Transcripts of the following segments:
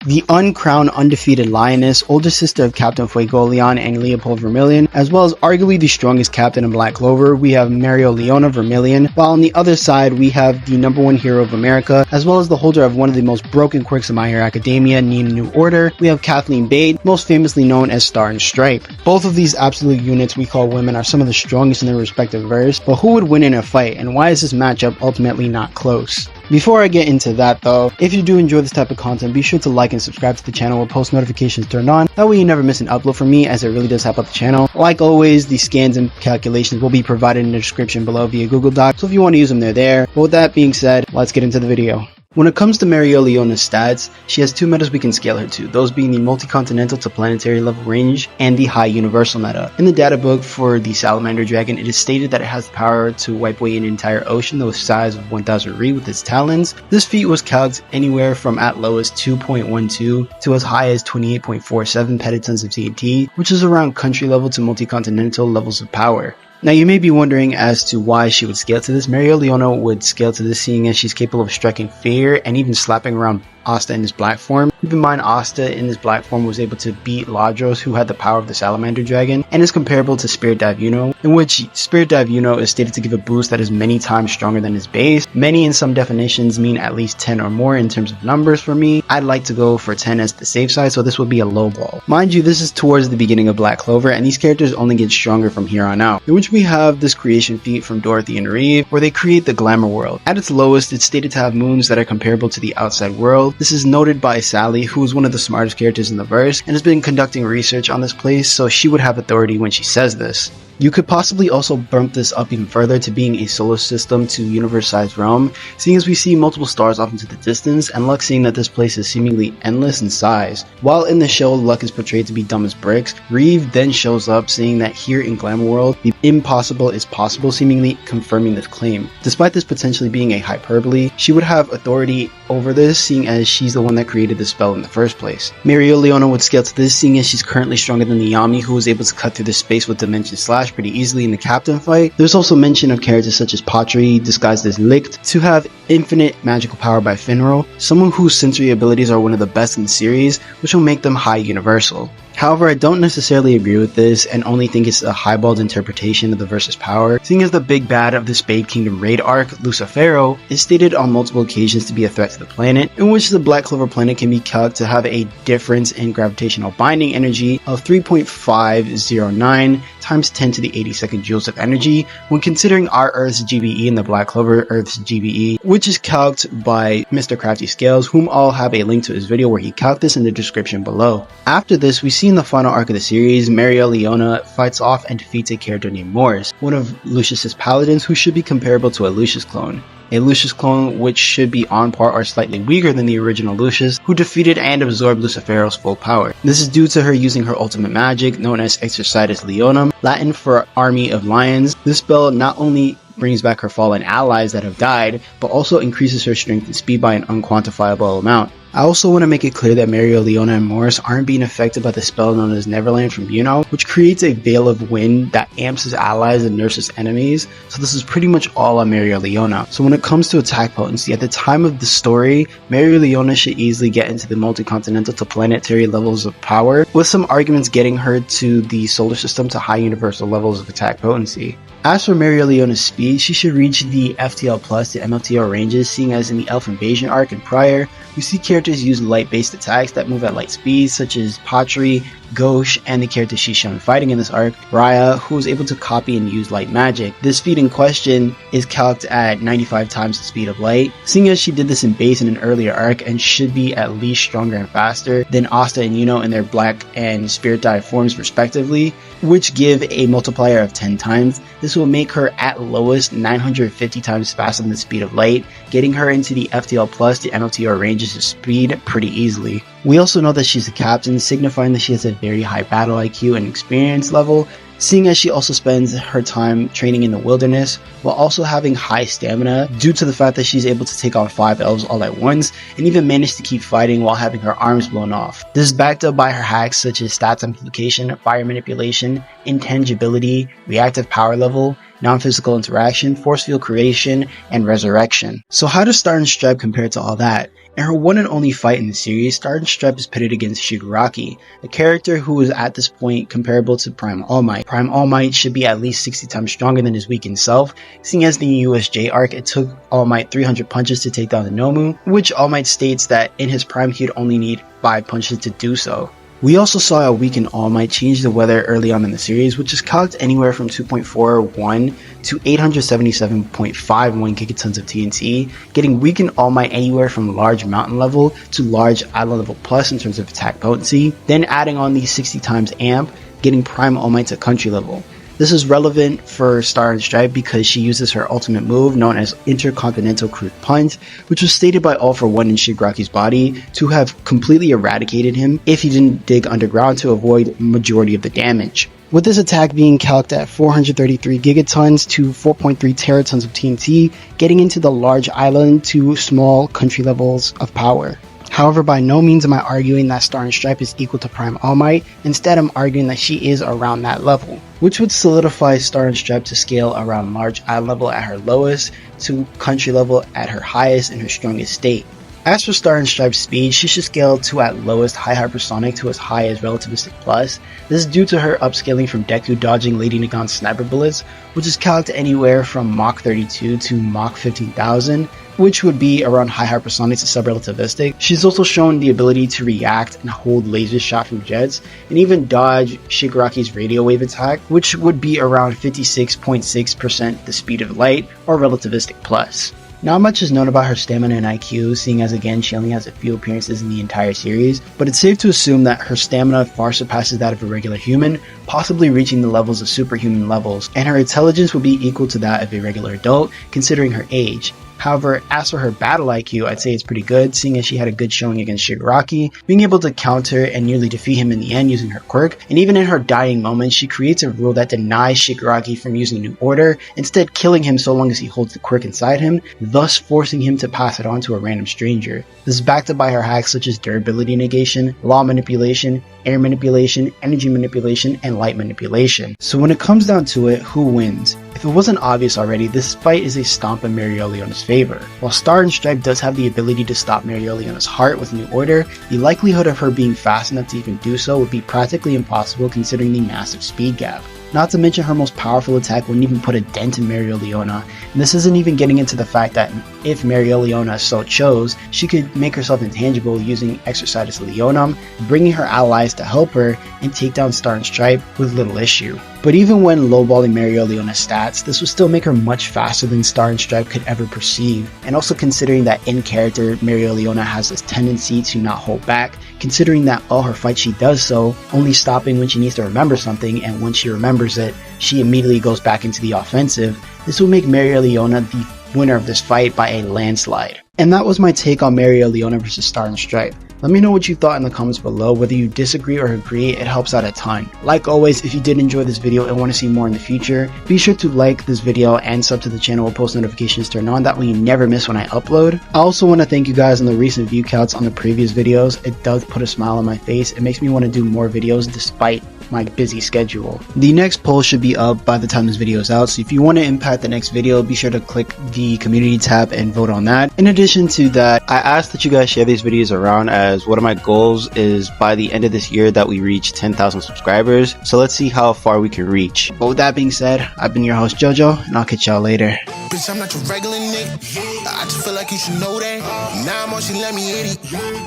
the uncrowned undefeated lioness, older sister of Captain Fuegoleon and Leopold Vermilion, as well as arguably the strongest captain in Black Clover, we have Mereoleona Vermilion, while on the other side we have the #1 hero of America, as well as the holder of one of the most broken quirks of My Hero Academia, Nina New Order. We have Kathleen Bate, most famously known as Star and Stripe. Both of these absolute units we call women are some of the strongest in their respective verse, but who would win in a fight, and why is this matchup ultimately not close? Before I get into that though, if you do enjoy this type of content, be sure to like and subscribe to the channel with post notifications turned on. That way you never miss an upload from me, as it really does help out the channel. Like always, the scans and calculations will be provided in the description below via Google Docs, so if you want to use them, they're there. But with that being said, let's get into the video. When it comes to Mereoleona's stats, she has two metas we can scale her to, those being the multi-continental to planetary level range and the high universal meta. In the data book for the Salamander Dragon, it is stated that it has the power to wipe away an entire ocean the size of 1000 Ri with its talons. This feat was calced anywhere from at lowest 2.12 to as high as 28.47 petatons of TNT, which is around country level to multi-continental levels of power. Now you may be wondering as to why she would scale to this. Mereoleona would scale to this seeing as she's capable of striking fear and even slapping around Asta in his black form. Keep in mind, Asta in his black form was able to beat Ladros, who had the power of the Salamander Dragon, and is comparable to Spirit Dive Yugioh, in which Spirit Dive Yugioh is stated to give a boost that is many times stronger than his base. Many in some definitions mean at least 10 or more in terms of numbers. For me, I'd like to go for 10 as the safe side, so this would be a low ball. Mind you, this is towards the beginning of Black Clover, and these characters only get stronger from here on out, in which we have this creation feat from Dorothy and Reeve, where they create the Glamour World. At its lowest, it's stated to have moons that are comparable to the outside world. This is noted by Sally, who is one of the smartest characters in the verse and has been conducting research on this place, so she would have authority when she says this. You could possibly also bump this up even further to being a solar system to universe-sized realm, seeing as we see multiple stars off into the distance, and Luck seeing that this place is seemingly endless in size. While in the show, Luck is portrayed to be dumb as bricks, Reeve then shows up saying that here in Glamour World, the impossible is possible, seemingly confirming this claim. Despite this potentially being a hyperbole, she would have authority over this, seeing as she's the one that created the spell in the first place. Mereoleona would scale to this, seeing as she's currently stronger than the Yami, who was able to cut through the space with Dimension Slash pretty easily in the captain fight. There's also mention of characters such as Patri, disguised as Licht, to have infinite magical power by Finro, someone whose sensory abilities are one of the best in the series, which will make them high universal. However, I don't necessarily agree with this and only think it's a highballed interpretation of the versus power, seeing as the big bad of the Spade Kingdom raid arc, Lucifero, is stated on multiple occasions to be a threat to the planet, in which the Black Clover planet can be calculated to have a difference in gravitational binding energy of 3.509 times 10 to the 82nd joules of energy when considering our Earth's GBE and the Black Clover Earth's GBE, which is calculated by Mr. Crafty Scales, whom I'll have a link to his video where he calculated this in the description below. After this, we see in the final arc of the series, Mereoleona fights off and defeats a character named Morris, one of Lucius's paladins, who should be comparable to a Lucius clone. A Lucius clone which should be on par or slightly weaker than the original Lucius, who defeated and absorbed Lucifero's full power. This is due to her using her ultimate magic, known as Exercitus Leonum, Latin for Army of Lions. This spell not only brings back her fallen allies that have died, but also increases her strength and speed by an unquantifiable amount. I also want to make it clear that Mereoleona and Morris aren't being affected by the spell known as Neverland from Yugioh, which creates a veil of wind that amps his allies and nurses enemies, so this is pretty much all on Mereoleona. So when it comes to attack potency, at the time of the story, Mereoleona should easily get into the multi-continental to planetary levels of power, with some arguments getting her to the solar system to high universal levels of attack potency. As for Mereoleona's speed, she should reach the FTL plus to MLTR ranges, seeing as in the Elf Invasion arc and prior, we see characters use light-based attacks that move at light speeds, such as Patri, Gauche, and the character she's shown fighting in this arc, Raya, who is able to copy and use light magic. This feat in question is calced at 95 times the speed of light, seeing as she did this in base in an earlier arc and should be at least stronger and faster than Asta and Yugioh in their Black and Spirit Dive forms respectively, which give a multiplier of 10 times. This will make her at lowest 950 times faster than the speed of light, getting her into the FTL plus to MLTR ranges of speed pretty easily. We also know that she's a captain, signifying that she has a very high battle IQ and experience level, seeing as she also spends her time training in the wilderness while also having high stamina due to the fact that she's able to take on 5 elves all at once and even manage to keep fighting while having her arms blown off. This is backed up by her hacks such as stats amplification, fire manipulation, intangibility, reactive power level, non-physical interaction, force field creation, and resurrection. So how does Star and Stripe compare to all that? In her one and only fight in the series, Star and Stripe is pitted against Shigaraki, a character who is at this point comparable to Prime All Might. Prime All Might should be at least 60 times stronger than his weakened self, seeing as the USJ arc it took All Might 300 punches to take down the Nomu, which All Might states that in his prime he would only need 5 punches to do so. We also saw a weakened All Might change the weather early on in the series, which is calced anywhere from 2.41 to 877.51 gigatons of TNT, getting weakened All Might anywhere from large mountain level to large island level plus in terms of attack potency, then adding on the 60 times amp, getting Prime All Might to country level. This is relevant for Star and Stripe because she uses her ultimate move known as Intercontinental Crude Punch, which was stated by All For One in Shigaraki's body to have completely eradicated him if he didn't dig underground to avoid majority of the damage. With this attack being calced at 433 gigatons to 4.3 teratons of TNT, getting into the large island to small country levels of power. However, by no means am I arguing that Star and Stripe is equal to Prime All Might, instead I'm arguing that she is around that level, which would solidify Star and Stripe to scale around large island level at her lowest to country level at her highest in her strongest state. As for Star and Stripe's speed, she should scale to at lowest high hypersonic to as high as relativistic plus. This is due to her upscaling from Deku dodging Lady Nagon's sniper bullets, which is calced anywhere from Mach 32 to Mach 15,000, which would be around high hypersonic to subrelativistic. She's also shown the ability to react and hold laser shot from jets, and even dodge Shigaraki's radio wave attack, which would be around 56.6% the speed of light, or relativistic plus. Not much is known about her stamina and IQ, seeing as again she only has a few appearances in the entire series, but it's safe to assume that her stamina far surpasses that of a regular human, possibly reaching the levels of superhuman levels, and her intelligence will be equal to that of a regular adult, considering her age. However, as for her battle IQ, I'd say it's pretty good, seeing as she had a good showing against Shigaraki, being able to counter and nearly defeat him in the end using her quirk, and even in her dying moments, she creates a rule that denies Shigaraki from using New Order, instead killing him so long as he holds the quirk inside him, thus forcing him to pass it on to a random stranger. This is backed up by her hacks such as durability negation, law manipulation, air manipulation, energy manipulation, and light manipulation. So when it comes down to it, who wins? If it wasn't obvious already, this fight is a stomp in Mereoleona's favor. While Star and Stripe does have the ability to stop Mereoleona's heart with New Order, the likelihood of her being fast enough to even do so would be practically impossible considering the massive speed gap. Not to mention her most powerful attack wouldn't even put a dent in Mereoleona, and this isn't even getting into the fact that if Mereoleona so chose, she could make herself intangible using Exercitus Leonum, bringing her allies to help her and take down Star and Stripe with little issue. But even when lowballing Mereoleona's stats, this would still make her much faster than Star and Stripe could ever perceive, and also considering that in character Mereoleona has this tendency to not hold back, considering that all her fights she does so, only stopping when she needs to remember something, and once she remembers it, she immediately goes back into the offensive. This will make Mereoleona the winner of this fight by a landslide. And that was my take on Mereoleona vs Star and Stripe. Let me know what you thought in the comments below, whether you disagree or agree, it helps out a ton. Like always, if you did enjoy this video and want to see more in the future, be sure to like this video and sub to the channel with post notifications turned on, that way you never miss when I upload. I also want to thank you guys on the recent view counts on the previous videos. It does put a smile on my face. It makes me want to do more videos despite my busy schedule. The next poll should be up by the time this video is out, so if you want to impact the next video, be sure to click the community tab and vote on that. In addition to that, I ask that you guys share these videos around, as one of my goals is by the end of this year that we reach 10,000 subscribers, so let's see how far we can reach. But with that being said, I've been your host Jojo, and I'll catch y'all later. Bitch, I'm not your regular nigga. I just feel like you should know that. Now I'm on, she let me hit it.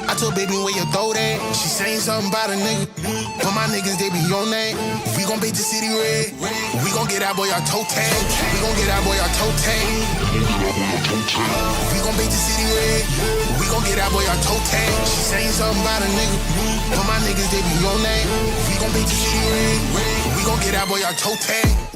I told baby where you throw that. She saying something about a nigga, but my niggas, they be on that. We gon' paint the city red. We gon' get that boy our toe tag. We gon' get that boy our toe tag. We gon' paint the city red. We gon' get that boy our toe tag. She saying something about a nigga, but my niggas, they be on that. We gon' paint the city red. We gon' get that boy our toe tag.